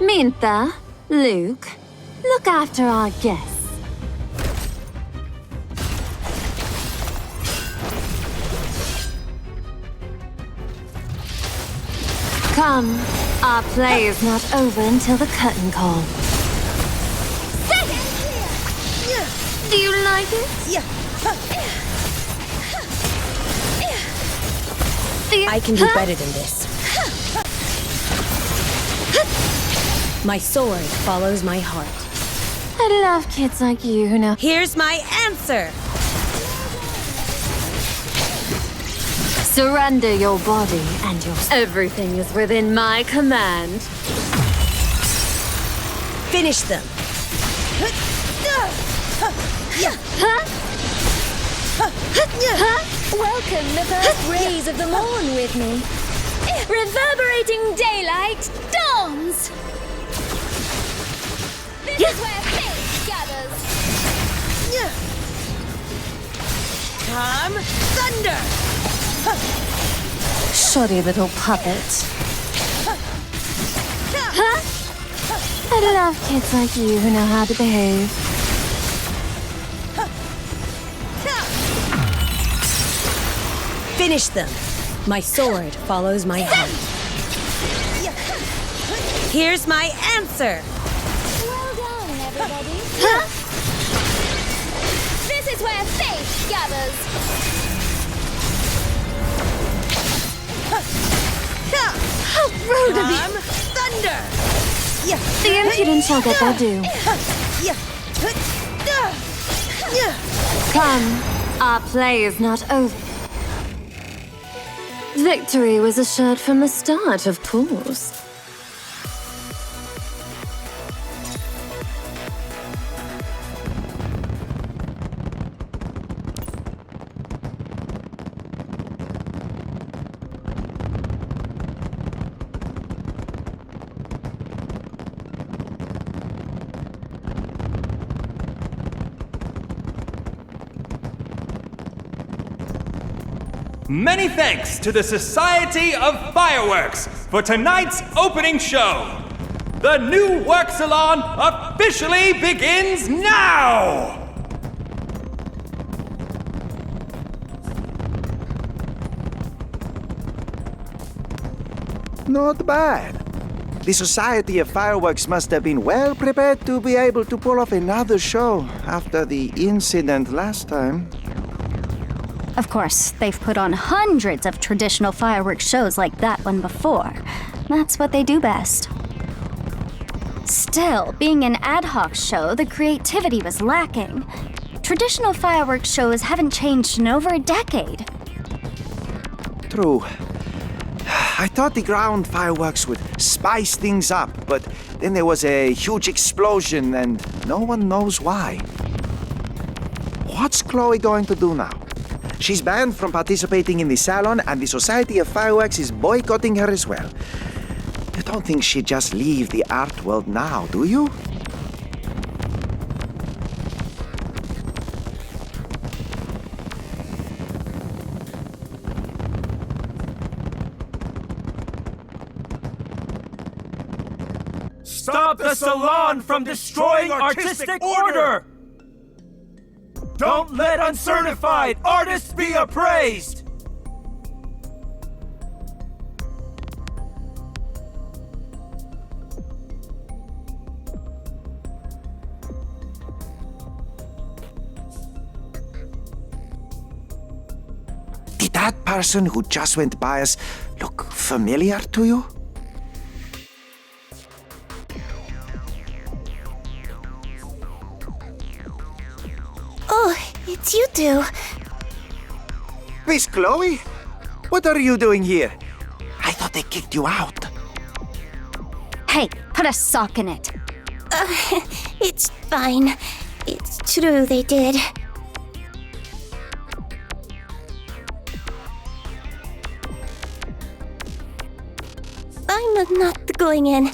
Mintha, Luke, look after our guests. Come, our play is not over until the curtain call. Do you like it? I can do better than this. My sword follows my heart. I love kids like you who know. Here's my answer! Surrender your body and your... Everything is within my command. Finish them! Welcome the first rays of the morn with me. Reverberating daylight dawns. This is where faith gathers. Come, thunder! Shoddy little puppet. I love kids like you who know how to behave. Finish them! My sword follows my heart. Here's my answer! Well done, everybody. This is where faith gathers. How rude of you! Come, thunder! The impudent shall get their due. Come, our play is not over. Victory was assured from the start, of course. Many thanks to the Society of Fireworks for tonight's opening show. The new work salon officially begins now! Not bad. The Society of Fireworks must have been well prepared to be able to pull off another show after the incident last time. Of course, they've put on hundreds of traditional fireworks shows like that one before. That's what they do best. Still, being an ad hoc show, the creativity was lacking. Traditional fireworks shows haven't changed in over a decade. True. I thought the ground fireworks would spice things up, but then there was a huge explosion and no one knows why. What's Chloe going to do now? She's banned from participating in the salon, and the Society of Fireworks is boycotting her as well. You don't think she'd just leave the art world now, do you? Stop the salon from destroying artistic order! Don't let uncertified artists be appraised! Did that person who just went by us look familiar to you? Oh, it's you two. Miss Chloe? What are you doing here? I thought they kicked you out. Hey, put a sock in it. It's fine. It's true they did. I'm not going in.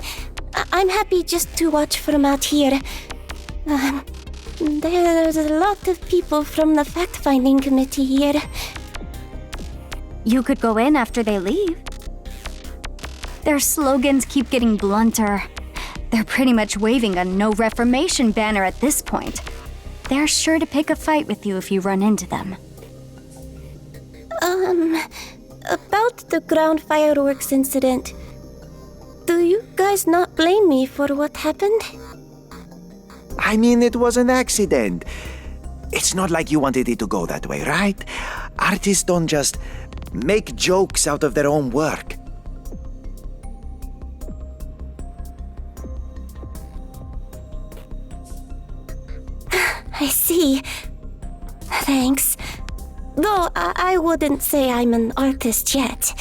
I'm happy just to watch from out here. There's a lot of people from the fact-finding committee here. You could go in after they leave. Their slogans keep getting blunter. They're pretty much waving a no reformation banner at this point. They're sure to pick a fight with you if you run into them. About the ground fireworks incident, do you guys not blame me for what happened? I mean, it was an accident. It's not like you wanted it to go that way, right? Artists don't just make jokes out of their own work. I see. Thanks. Though I wouldn't say I'm an artist yet.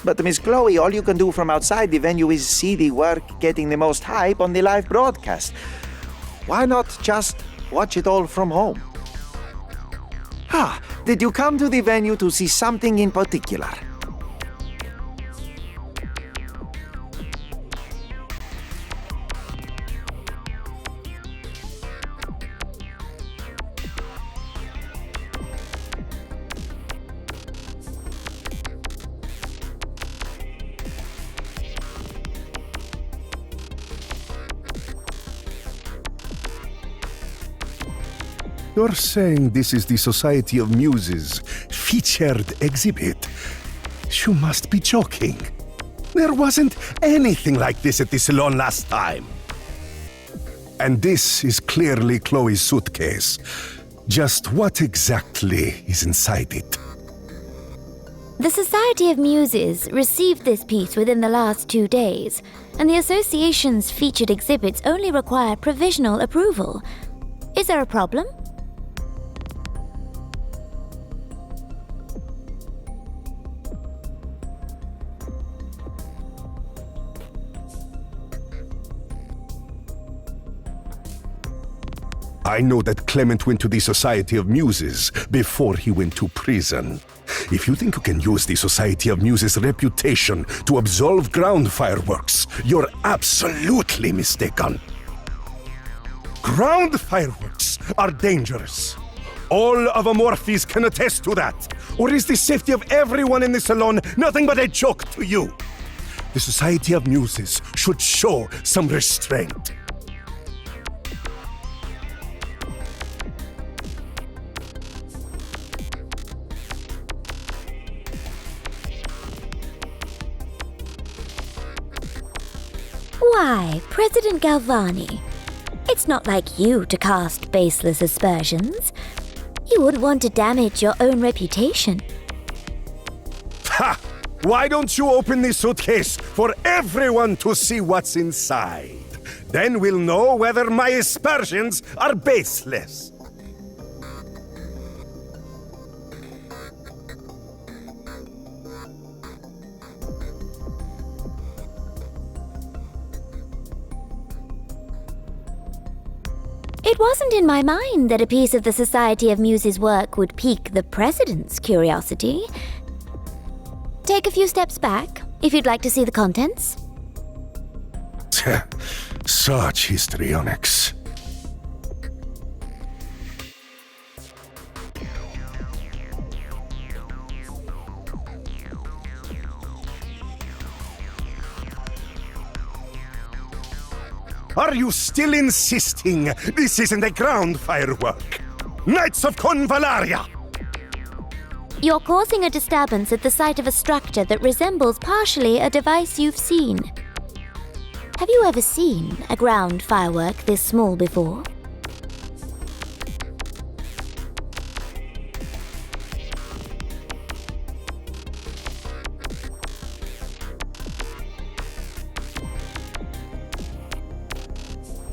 But Miss Chloe, all you can do from outside the venue is see the work getting the most hype on the live broadcast. Why not just watch it all from home? Did you come to the venue to see something in particular? You're saying this is the Society of Muses featured exhibit? You must be joking. There wasn't anything like this at the salon last time. And this is clearly Chloe's suitcase. Just what exactly is inside it? The Society of Muses received this piece within the last 2 days, and the association's featured exhibits only require provisional approval. Is there a problem? I know that Clement went to the Society of Muses before he went to prison. If you think you can use the Society of Muses' reputation to absolve ground fireworks, you're absolutely mistaken. Ground fireworks are dangerous. All of Amorphis can attest to that. Or is the safety of everyone in the salon nothing but a joke to you? The Society of Muses should show some restraint. Why, President Galvani, it's not like you to cast baseless aspersions. You wouldn't want to damage your own reputation. Ha! Why don't you open the suitcase for everyone to see what's inside? Then we'll know whether my aspersions are baseless. It wasn't in my mind that a piece of the Society of Muses' work would pique the President's curiosity. Take a few steps back, if you'd like to see the contents. Such histrionics. Are you still insisting this isn't a ground firework? Knights of Convalaria! You're causing a disturbance at the site of a structure that resembles partially a device you've seen. Have you ever seen a ground firework this small before?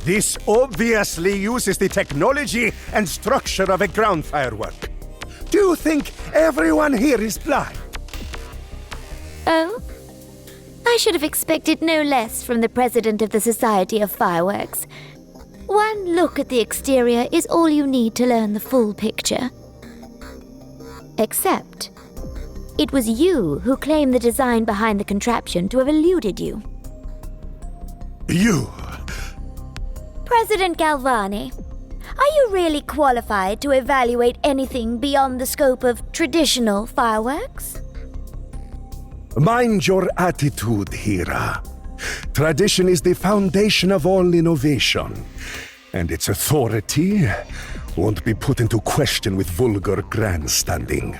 This obviously uses the technology and structure of a ground firework. Do you think everyone here is blind? Oh? I should have expected no less from the President of the Society of Fireworks. One look at the exterior is all you need to learn the full picture. Except, it was you who claimed the design behind the contraption to have eluded you. You? President Galvani, are you really qualified to evaluate anything beyond the scope of traditional fireworks? Mind your attitude, Hira. Tradition is the foundation of all innovation, and its authority won't be put into question with vulgar grandstanding.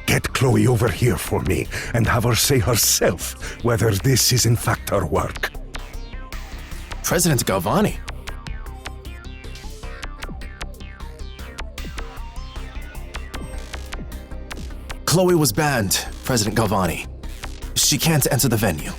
Get Chloe over here for me and have her say herself whether this is in fact her work. President Galvani? Chloe was banned, President Galvani. She can't enter the venue.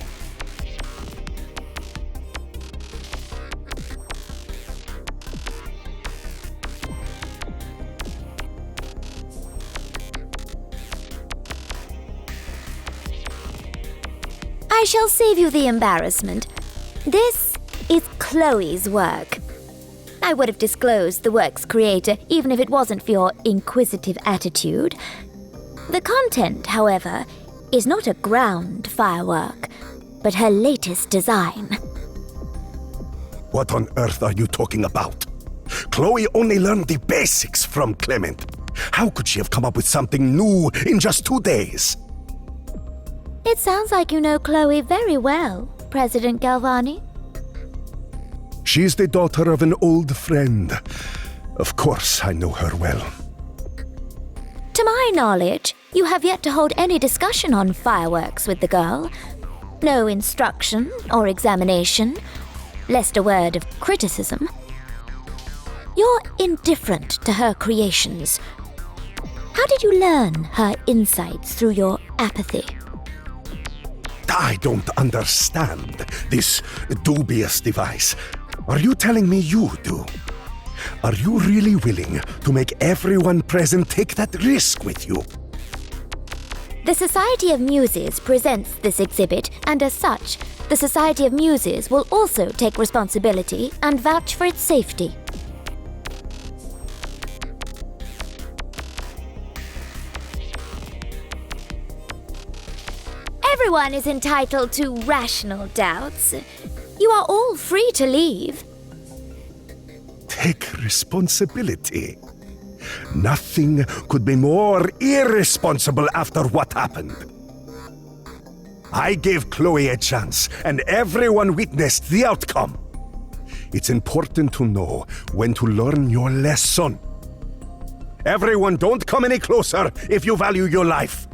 I shall save you the embarrassment. This is Chloe's work. I would have disclosed the work's creator even if it wasn't for your inquisitive attitude. The content, however, is not a ground firework, but her latest design. What on earth are you talking about? Chloe only learned the basics from Clement. How could she have come up with something new in just 2 days? It sounds like you know Chloe very well, President Galvani. She's the daughter of an old friend. Of course, I know her well. To my knowledge, you have yet to hold any discussion on fireworks with the girl. No instruction or examination, lest a word of criticism. You're indifferent to her creations. How did you learn her insights through your apathy? I don't understand this dubious device. Are you telling me you do? Are you really willing to make everyone present take that risk with you? The Society of Muses presents this exhibit, and as such, the Society of Muses will also take responsibility and vouch for its safety. Everyone is entitled to rational doubts. You are all free to leave. Take responsibility. Nothing could be more irresponsible after what happened. I gave Chloe a chance, and everyone witnessed the outcome. It's important to know when to learn your lesson. Everyone, don't come any closer if you value your life.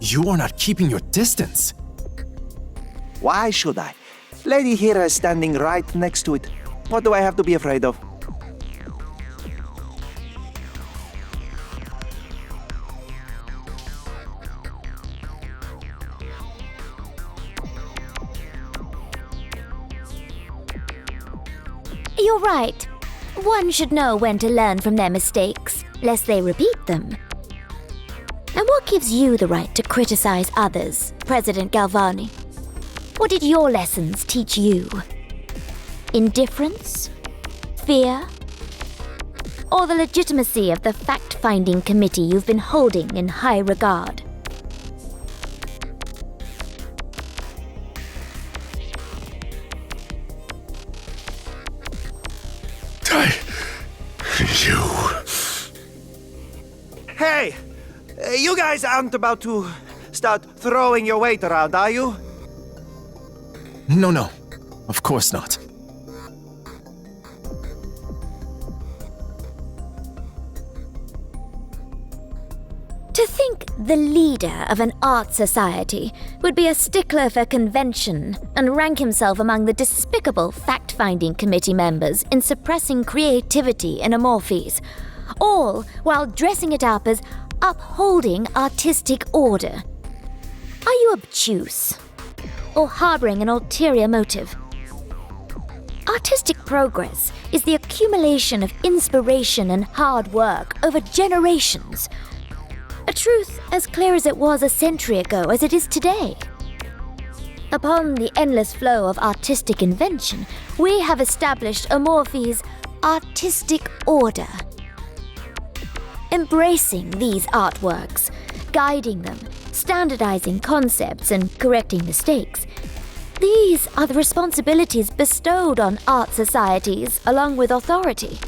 You are not keeping your distance. Why should I? Lady Hera is standing right next to it. What do I have to be afraid of? You're right. One should know when to learn from their mistakes, lest they repeat them. And what gives you the right to criticize others, President Galvani? What did your lessons teach you? Indifference? Fear? Or the legitimacy of the fact-finding committee you've been holding in high regard? Hey! You guys aren't about to start throwing your weight around, are you? No, of course not. To think the leader of an art society would be a stickler for convention and rank himself among the despicable fact-finding committee members in suppressing creativity in Amorphes, all while dressing it up as upholding artistic order. Are you obtuse? Or harboring an ulterior motive? Artistic progress is the accumulation of inspiration and hard work over generations. A truth as clear as it was a century ago as it is today. Upon the endless flow of artistic invention, we have established Amorphes' artistic order. Embracing these artworks, guiding them, standardizing concepts, and correcting mistakes, These are the responsibilities bestowed on art societies along with authority.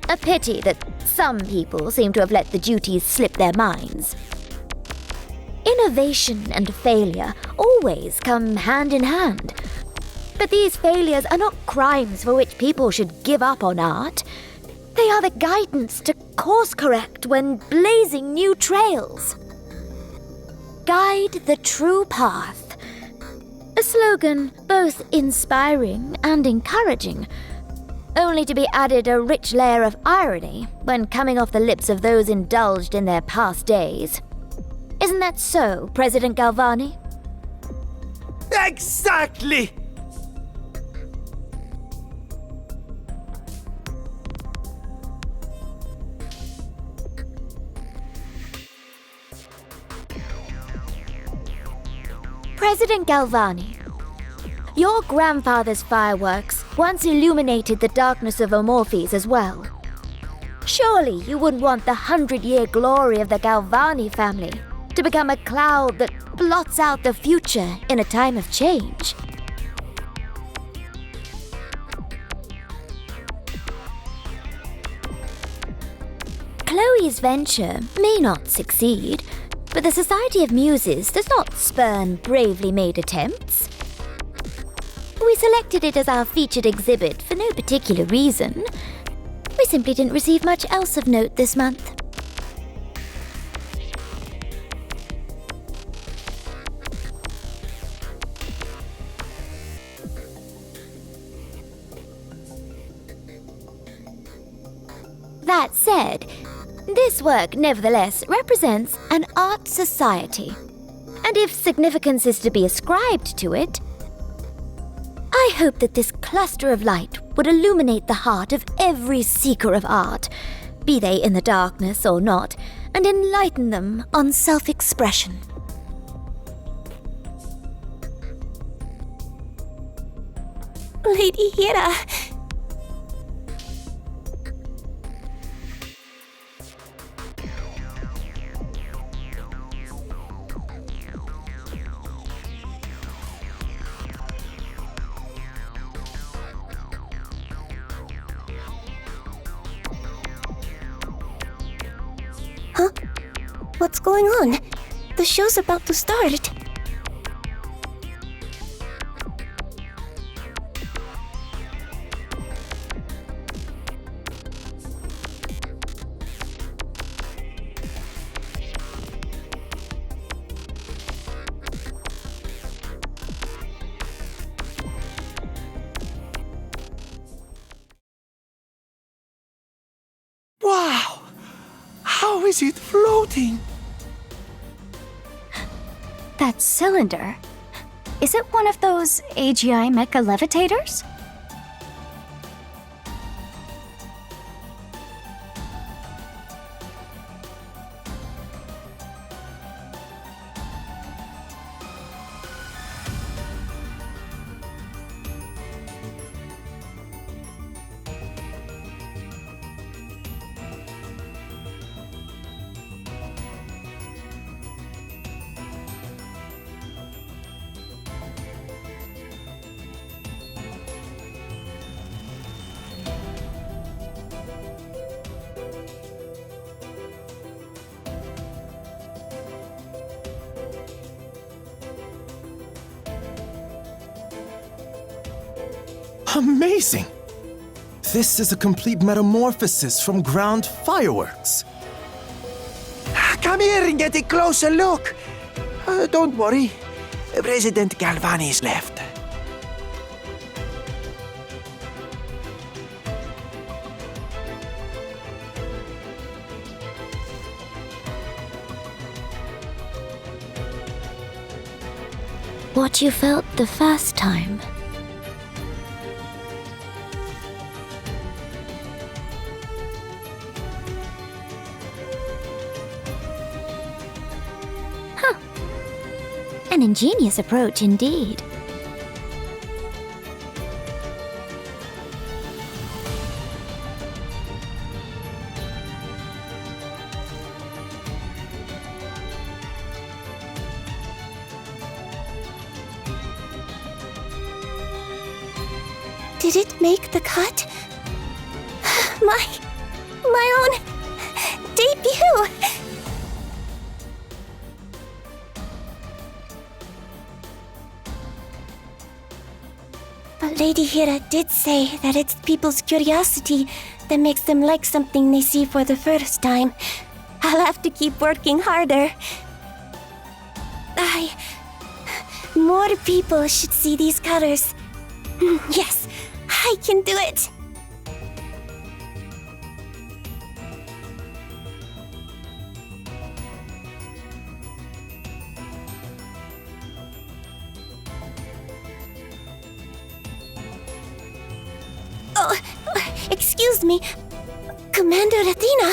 A pity that some people seem to have let the duties slip their minds. Innovation and failure always come hand in hand. But these failures are not crimes for which people should give up on art. They are the guidance to course correct when blazing new trails. Guide the true path. A slogan both inspiring and encouraging, only to be added a rich layer of irony when coming off the lips of those indulged in their past days. Isn't that so, President Galvani? Exactly! President Galvani, your grandfather's fireworks once illuminated the darkness of Amorphes as well. Surely you wouldn't want the 100-year glory of the Galvani family to become a cloud that blots out the future in a time of change. Chloe's venture may not succeed, but the Society of Muses does not spurn bravely made attempts. We selected it as our featured exhibit for no particular reason. We simply didn't receive much else of note this month. That said, this work nevertheless represents an art society, and if significance is to be ascribed to it, I hope that this cluster of light would illuminate the heart of every seeker of art, be they in the darkness or not, and enlighten them on self-expression. Lady Hira. Huh? What's going on? The show's about to start. Wow! How is it floating? That cylinder. Is it one of those AGI mecha levitators? Amazing! This is a complete metamorphosis from ground fireworks. Come here and get a closer look. Don't worry. President Galvani's left. What you felt the first time. An ingenious approach indeed. Did it make the cut? My own debut! But Lady Hira did say that it's people's curiosity that makes them like something they see for the first time. I'll have to keep working harder. More people should see these colors. Yes, I can do it! Oh, excuse me, Commander Athena.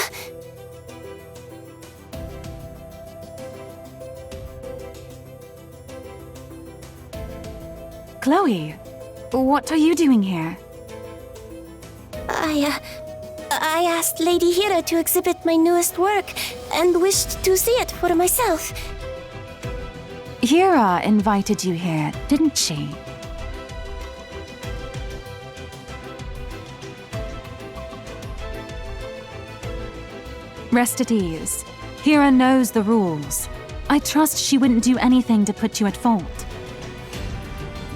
Chloe, what are you doing here? I asked Lady Hira to exhibit my newest work and wished to see it for myself. Hira invited you here, didn't she? Rest at ease. Hira knows the rules. I trust she wouldn't do anything to put you at fault.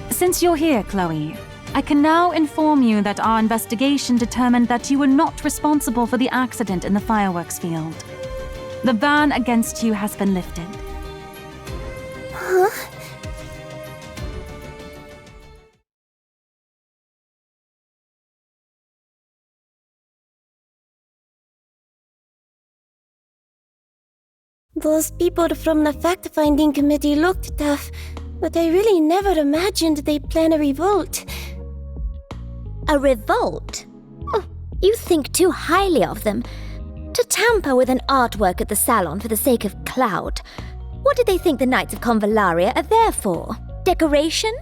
Since you're here, Chloe, I can now inform you that our investigation determined that you were not responsible for the accident in the fireworks field. The ban against you has been lifted. Huh? Those people from the fact-finding committee looked tough, but I really never imagined they'd plan a revolt. A revolt? Oh, you think too highly of them. To tamper with an artwork at the salon for the sake of clout. What did they think the Knights of Convallaria are there for? Decoration?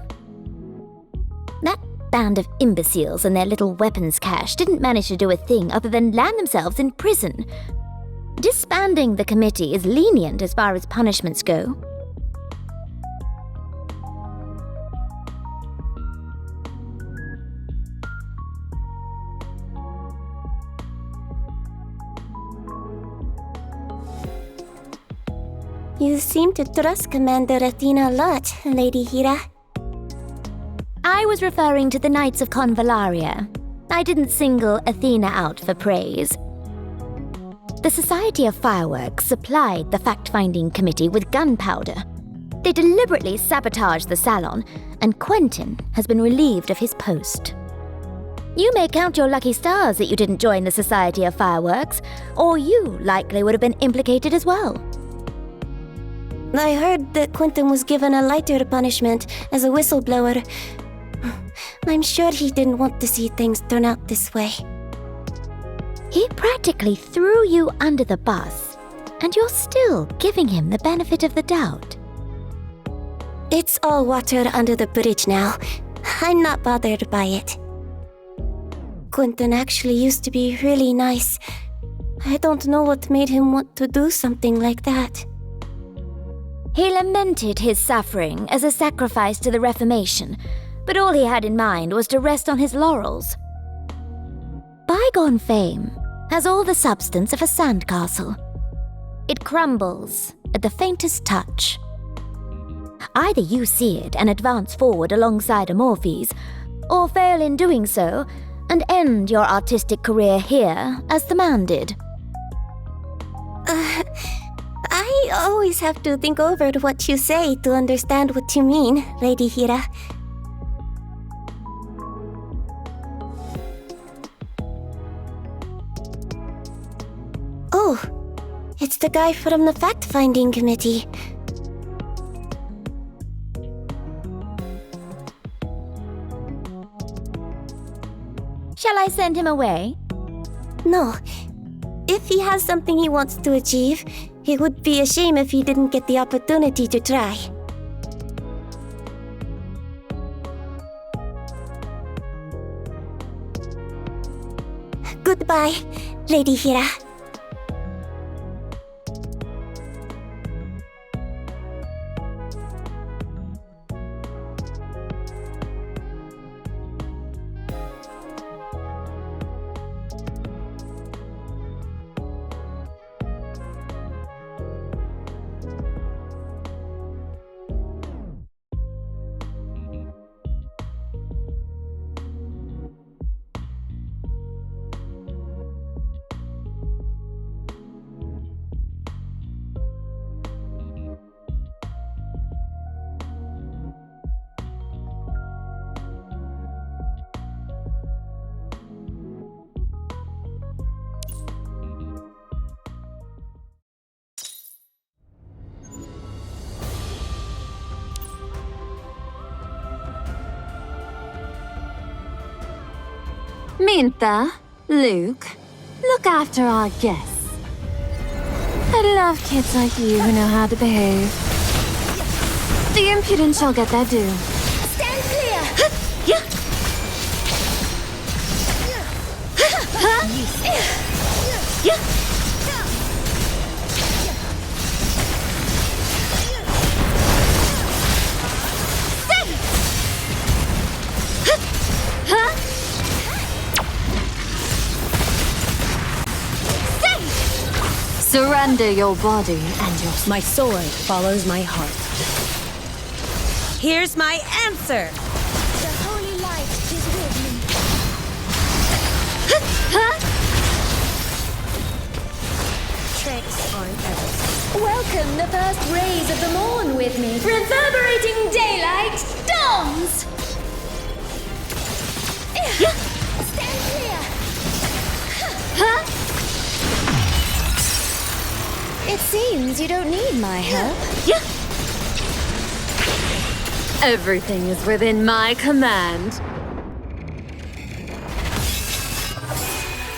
That band of imbeciles and their little weapons cache didn't manage to do a thing other than land themselves in prison. Disbanding the committee is lenient as far as punishments go. You seem to trust Commander Athena a lot, Lady Hira. I was referring to the Knights of Convallaria. I didn't single Athena out for praise. The Society of Fireworks supplied the fact-finding committee with gunpowder. They deliberately sabotaged the salon, and Quentin has been relieved of his post. You may count your lucky stars that you didn't join the Society of Fireworks, or you likely would have been implicated as well. I heard that Quentin was given a lighter punishment as a whistleblower. I'm sure he didn't want to see things turn out this way. He practically threw you under the bus, and you're still giving him the benefit of the doubt. It's all water under the bridge now. I'm not bothered by it. Quentin actually used to be really nice. I don't know what made him want to do something like that. He lamented his suffering as a sacrifice to the Reformation, but all he had in mind was to rest on his laurels. Bygone fame has all the substance of a sandcastle. It crumbles at the faintest touch. Either you see it and advance forward alongside Amorphes, or fail in doing so and end your artistic career here as the man did. I always have to think over what you say to understand what you mean, Lady Hira. Oh, it's the guy from the fact-finding committee. Shall I send him away? No. If he has something he wants to achieve, it would be a shame if he didn't get the opportunity to try. Goodbye, Lady Hira. Mintha, Luke, look after our guests. I love kids like you who know how to behave. The impudent shall get their due. Stand clear! Surrender your body and your... My sword follows my heart. Here's my answer! The holy light is with me. Tricks aren't everything. Welcome the first rays of the morn with me. Reverberating daylight dawns! Stand clear! It seems you don't need my help. Everything is within my command.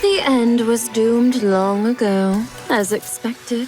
The end was doomed long ago, as expected.